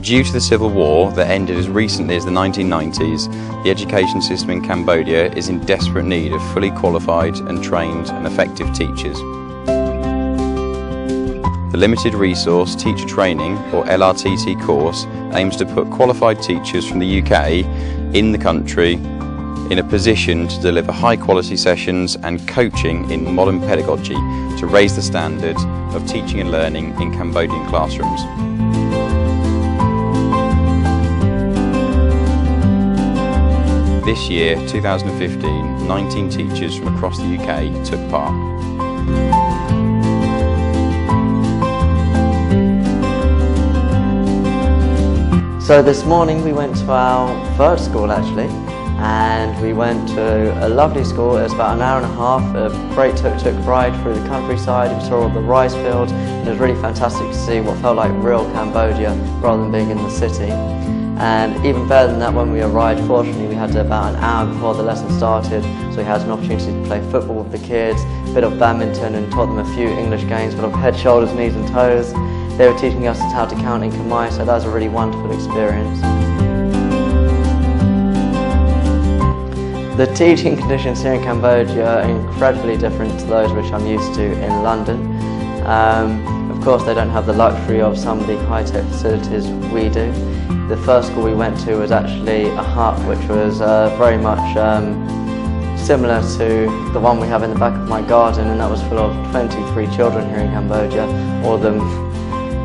Due to the civil war that ended as recently as the 1990s, the education system in Cambodia is in desperate need of fully qualified and trained and effective teachers. The Limited Resource Teacher Training, or LRTT course, aims to put qualified teachers from the UK in the country in a position to deliver high quality sessions and coaching in modern pedagogy to raise the standard of teaching and learning in Cambodian classrooms. This year, 2015, 19 teachers from across the UK took part. So this morning we went to our third school actually, and we went to a lovely school. It was about an hour and a half, a great tuk-tuk ride through the countryside. We saw all the rice fields, and it was really fantastic to see what felt like real Cambodia rather than being in the city. And even better than that, when we arrived, fortunately we had about an hour before the lesson started, so we had an opportunity to play football with the kids, a bit of badminton, and taught them a few English games, but of head, shoulders, knees and toes. They were teaching us how to count in Khmer, so that was a really wonderful experience. The teaching conditions here in Cambodia are incredibly different to those which I'm used to in London. Of course, they don't have the luxury of some of the high-tech facilities we do. The first school we went to was actually a hut which was very much similar to the one we have in the back of my garden, and that was full of 23 children here in Cambodia, all of them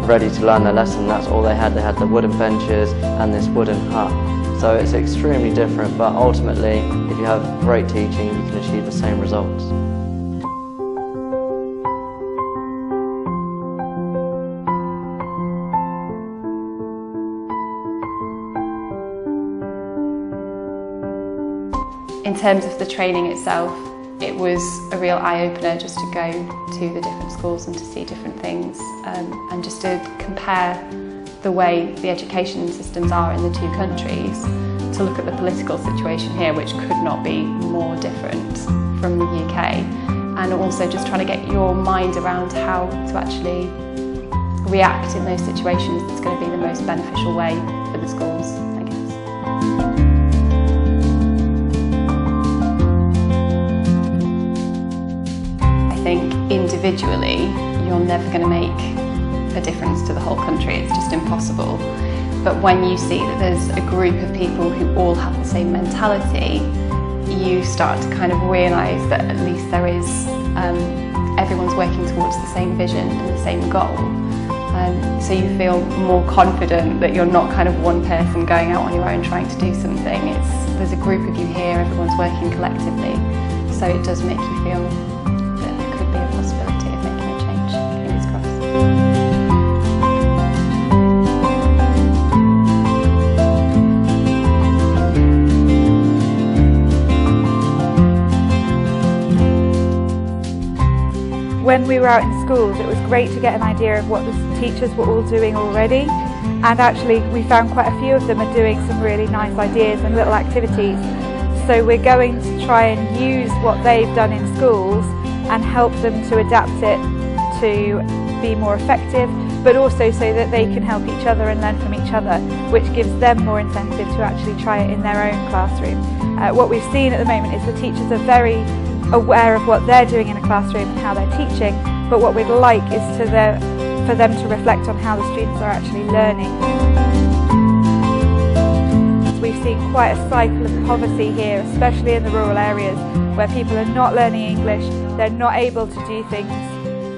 ready to learn their lesson. That's all they had. They had the wooden benches and this wooden hut. So it's extremely different, but ultimately, if you have great teaching, you can achieve the same results. In terms of the training itself, it was a real eye-opener just to go to the different schools and to see different things, and just to compare the way the education systems are in the two countries, to look at the political situation here, which could not be more different from the UK, and also just trying to get your mind around how to actually react in those situations that's going to be the most beneficial way for the schools, I guess. I think individually you're never going to make a difference to the whole country, it's just impossible. But when you see that there's a group of people who all have the same mentality, you start to kind of realise that at least there is, everyone's working towards the same vision and the same goal. So you feel more confident that you're not kind of one person going out on your own trying to do something. There's a group of you here, everyone's working collectively. So it does make you feel that there could be a possibility of making a change. Fingers crossed. When we were out in schools, it was great to get an idea of what the teachers were all doing already, and actually we found quite a few of them are doing some really nice ideas and little activities. So we're going to try and use what they've done in schools and help them to adapt it to be more effective, but also so that they can help each other and learn from each other, which gives them more incentive to actually try it in their own classroom. What we've seen at the moment is the teachers are very aware of what they're doing in a classroom and how they're teaching, but what we'd like is for them to reflect on how the students are actually learning. We've seen quite a cycle of poverty here, especially in the rural areas, where people are not learning English, they're not able to do things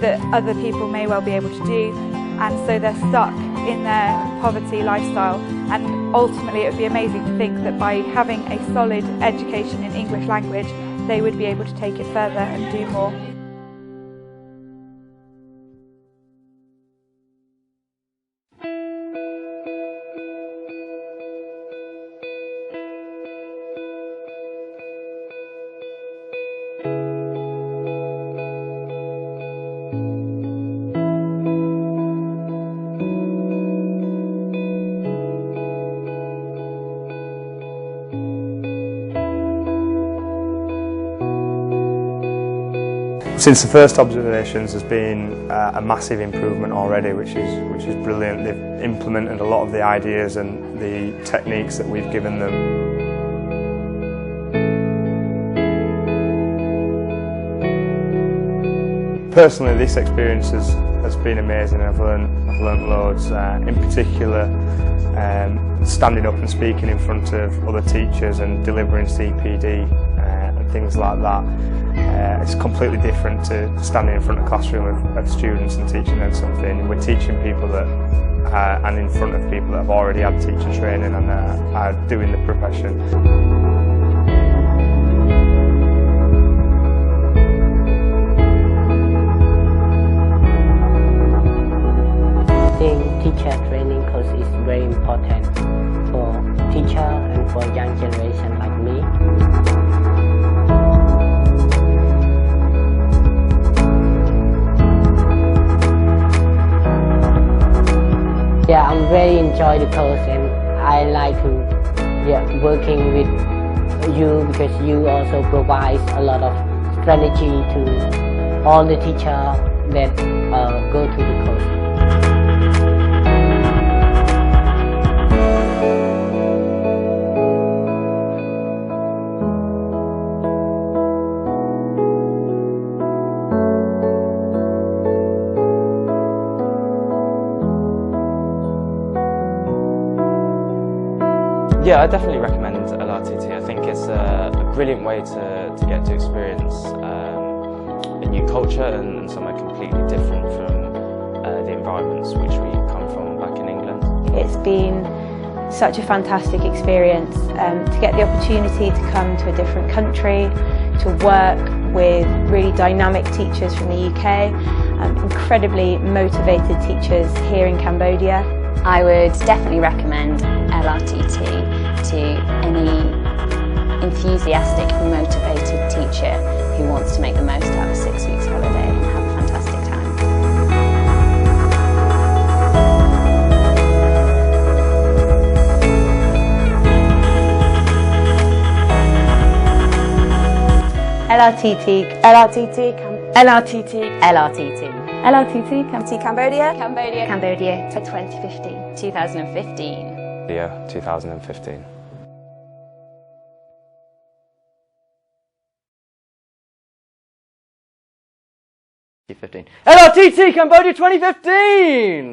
that other people may well be able to do, and so they're stuck in their poverty lifestyle. And ultimately it would be amazing to think that by having a solid education in English language, they would be able to take it further and do more. Since the first observations, there's been a massive improvement already, which is brilliant. They've implemented a lot of the ideas and the techniques that we've given them. Personally, this experience has been amazing. I've learnt loads. In particular, standing up and speaking in front of other teachers and delivering CPD and things like that. It's completely different to standing in front of a classroom of students and teaching them something. We're teaching people that, and in front of people that have already had teacher training and are doing the profession. I think teacher training course is very important for teacher and for young generation like me. Yeah, I'm very enjoy the course and I like to working with you because you also provide a lot of strategy to all the teacher that go to the course. Yeah, I definitely recommend LRTT. I think it's a brilliant way to get to experience a new culture and somewhere completely different from the environments which we come from back in England. It's been such a fantastic experience to get the opportunity to come to a different country, to work with really dynamic teachers from the UK, incredibly motivated teachers here in Cambodia. I would definitely recommend LRTT to any enthusiastic, motivated teacher who wants to make the most out of 6 weeks holiday and have a fantastic time. LRTT, LRTT, LRTT, LRTT. LRTT, Cambodia. Cambodia for 2015. 2015. Yeah, 2015. LRTT Cambodia 2015!